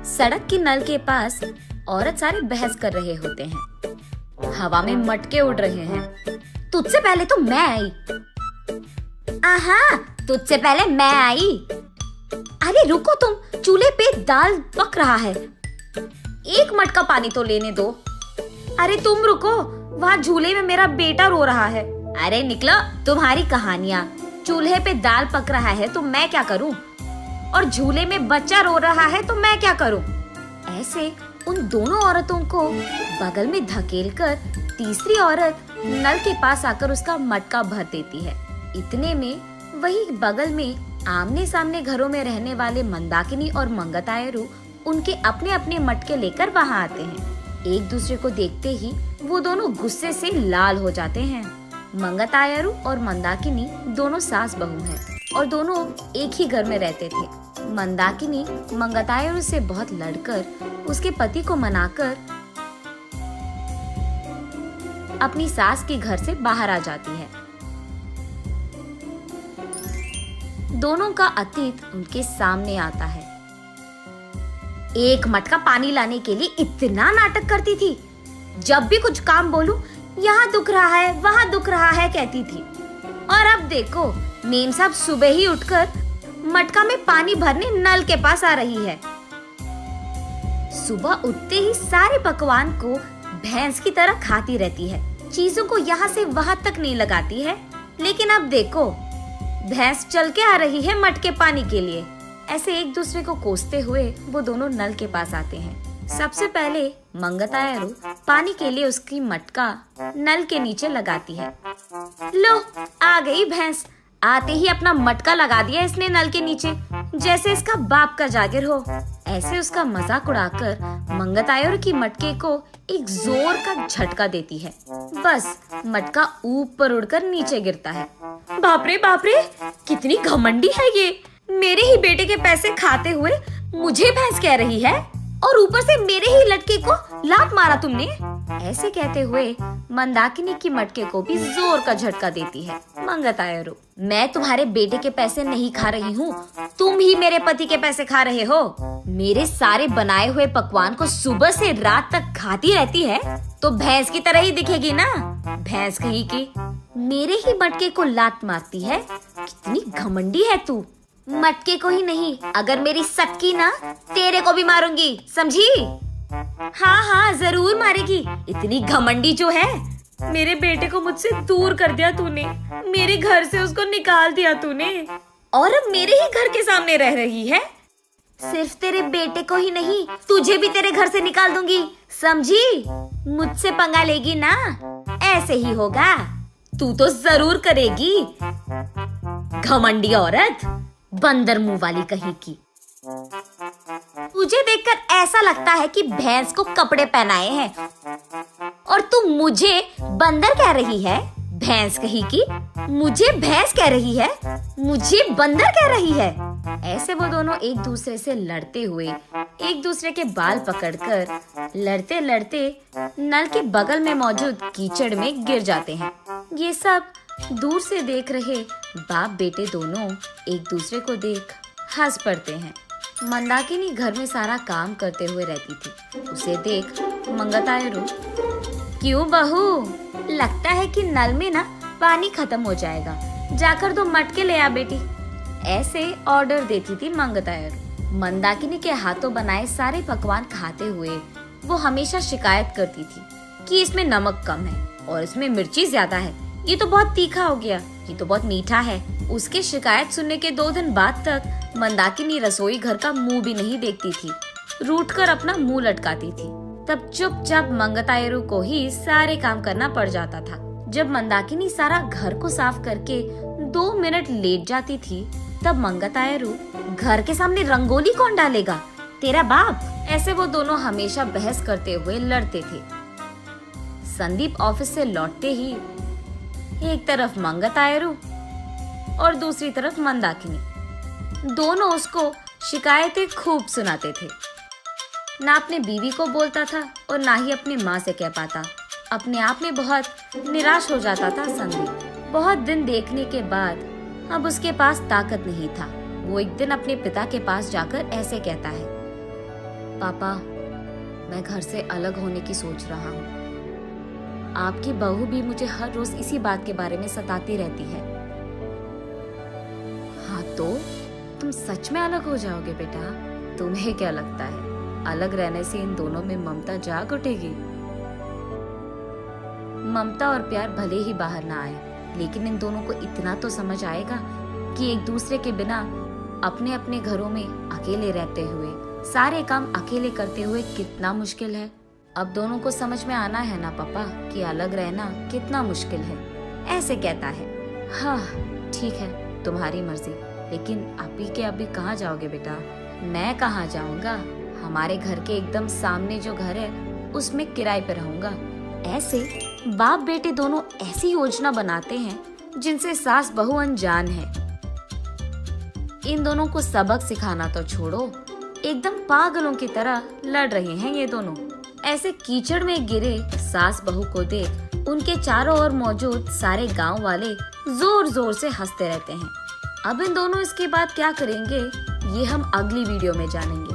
सड़क के नल के पास औरत सारे बहस कर रहे होते हैं। हवा में मटके उड़ रहे हैं। तुझसे पहले तो मैं आई। आहा, तुझसे पहले मैं आई। अरे रुको तुम, चूल्हे पे दाल पक रहा है, एक मटका पानी तो लेने दो। अरे तुम रुको, वहाँ झूले में मेरा बेटा रो रहा है। अरे निकलो, तुम्हारी कहानियाँ। चूल्हे पे दाल पक रहा है तो मैं क्या करूँ, और झूले में बच्चा रो रहा है तो मैं क्या करूँ। ऐसे उन दोनों औरतों को बगल में धकेलकर तीसरी औरत नल के पास आकर उसका मटका भर देती है। इतने में वही बगल में आमने सामने घरों में रहने वाले मंदाकिनी और मंगतायरू उनके अपने अपने मटके लेकर वहाँ आते हैं। एक दूसरे को देखते ही वो दोनों गुस्से से लाल हो जाते हैं। मंगतायरू और मंदाकिनी दोनों सास बहू हैं और दोनों एक ही घर में रहते थे। मंदाकिनी मंगतायरू से बहुत लड़कर उसके पति को मनाकर अपनी सास के घर से बाहर आ जाती है। दोनों का अतीत उनके सामने आता है। एक मटका पानी लाने के लिए इतना नाटक करती थी। जब भी कुछ काम बोलूं, यहाँ दुख रहा है, वहाँ दुख रहा है कहती थी। और अब देखो, मेम साहब सुबह ही उठकर मटका में पानी भरने नल के पास आ रही है। सुबह उठते ही सारे पकवान को भैंस की तरह खाती रहती है, चीजों को यहाँ से वहाँ तक नहीं लगाती है। लेकिन अब देखो, भैंस चल के आ रही है मटके पानी के लिए। ऐसे एक दूसरे को कोसते हुए वो दोनों नल के पास आते हैं। सबसे पहले मंगतायरू पानी के लिए उसकी मटका नल के नीचे लगाती है। लो, आ गई भैंस। आते ही अपना मटका लगा दिया इसने नल के नीचे, जैसे इसका बाप का जागिर हो। ऐसे उसका मजाक उड़ाकर मंगतायरू की मटके को एक जोर का झटका देती है। बस मटका ऊपर उड़कर नीचे गिरता है। बाप रे, कितनी घमंडी है ये। मेरे ही बेटे के पैसे खाते हुए मुझे भैंस कह रही है, और ऊपर से मेरे ही लड़के को लात मारा तुमने। ऐसे कहते हुए मंदाकिनी की मटके को भी जोर का झटका देती है मंगतायरू। मैं तुम्हारे बेटे के पैसे नहीं खा रही हूँ, तुम ही मेरे पति के पैसे खा रहे हो। मेरे सारे बनाए हुए पकवान को सुबह से रात तक खाती रहती है तो भैंस की तरह ही दिखेगी ना। भैंस कहीं की मेरे ही मटके को लात मारती है। कितनी घमंडी है तू। मटके को ही नहीं, अगर मेरी सटकी ना, तेरे को भी मारूंगी, समझी? हाँ, जरूर मारेगी। इतनी घमंडी जो है। मेरे बेटे को मुझसे दूर कर दिया तूने, मेरे घर से उसको निकाल दिया तूने, और अब मेरे ही घर के सामने रह रही है। सिर्फ तेरे बेटे को ही नहीं, तुझे भी तेरे घर से निकाल दूंगी, समझी? मुझसे पंगा लेगी ना, ऐसे ही होगा। तू तो जरूर करेगी, घमंडी औरत, बंदर मुंह वाली कहीं की। तुझे देखकर ऐसा लगता है कि भैंस को कपड़े पहनाए हैं, और तू मुझे बंदर कह रही है। भैंस कहीं की मुझे भैंस कह रही है, मुझे बंदर कह रही है। ऐसे वो दोनों एक दूसरे से लड़ते हुए एक दूसरे के बाल पकड़कर लड़ते लड़ते नल के बगल में मौजूद कीचड़ में गिर जाते हैं। ये सब दूर से देख रहे बाप बेटे दोनों एक दूसरे को देख हंस पड़ते हैं। मंदाकिनी घर में सारा काम करते हुए रहती थी। उसे देख मंगतायरू, क्यों बहू, लगता है कि नल में ना पानी खत्म हो जाएगा, जाकर 2 मटके ले आ बेटी। ऐसे ऑर्डर देती थी मंगतायरू। मंदाकिनी के हाथों बनाए सारे पकवान खाते हुए वो हमेशा शिकायत करती थी कि इसमें नमक कम है और इसमें मिर्ची ज्यादा है, ये तो बहुत तीखा हो गया, ये तो बहुत मीठा है। उसके शिकायत सुनने के 2 दिन बाद तक मंदाकिनी रसोई घर का मुंह भी नहीं देखती थी, रूठ कर अपना मुंह लटकाती थी। तब चुपचाप मंगतायरू को ही सारे काम करना पड़ जाता था। जब मंदाकिनी सारा घर को साफ करके 2 मिनट लेट जाती थी, तब मंगतायरू, घर के सामने रंगोली कौन डालेगा, तेरा बाप। ऐसे वो दोनों हमेशा बहस करते हुए लड़ते थे। संदीप ऑफिस से लौटते ही एक तरफ मंगतायरू और दूसरी तरफ मंदाकिनी, दोनों उसको शिकायतें खूब सुनाते थे। ना अपने बीवी को बोलता था और ना ही अपनी माँ से कह पाता। अपने आप में बहुत निराश हो जाता था संदीप। बहुत दिन देखने के बाद अब उसके पास ताकत नहीं था। वो एक दिन अपने पिता के पास जाकर ऐसे कहता है, पापा, मैं घर से अलग होने की सोच रहा हूँ। आपकी बहू भी मुझे हर रोज इसी बात के बारे में सताती रहती है। हाँ तो तुम सच में अलग हो जाओगे बेटा? तुम्हें क्या लगता है अलग रहने से इन दोनों में ममता जाग उठेगी? ममता और प्यार भले ही बाहर ना आए, लेकिन इन दोनों को इतना तो समझ आएगा कि एक दूसरे के बिना अपने अपने घरों में अकेले रहते हुए, सारे काम अकेले करते हुए कितना मुश्किल है। अब दोनों को समझ में आना है ना पापा कि अलग रहना कितना मुश्किल है। ऐसे कहता है। हाँ ठीक है, तुम्हारी मर्जी, लेकिन अभी के अभी कहाँ जाओगे बेटा? मैं कहाँ जाऊंगा, हमारे घर के एकदम सामने जो घर है उसमें किराए पे रहूंगा। ऐसे बाप बेटे दोनों ऐसी योजना बनाते हैं जिनसे सास बहू अनजान है। इन दोनों को सबक सिखाना तो छोड़ो, एकदम पागलों की तरह लड़ रहे हैं ये दोनों। ऐसे कीचड़ में गिरे सास बहू को देख उनके चारों ओर मौजूद सारे गांव वाले जोर जोर से हंसते रहते हैं। अब इन दोनों इसके बाद क्या करेंगे ये हम अगली वीडियो में जानेंगे।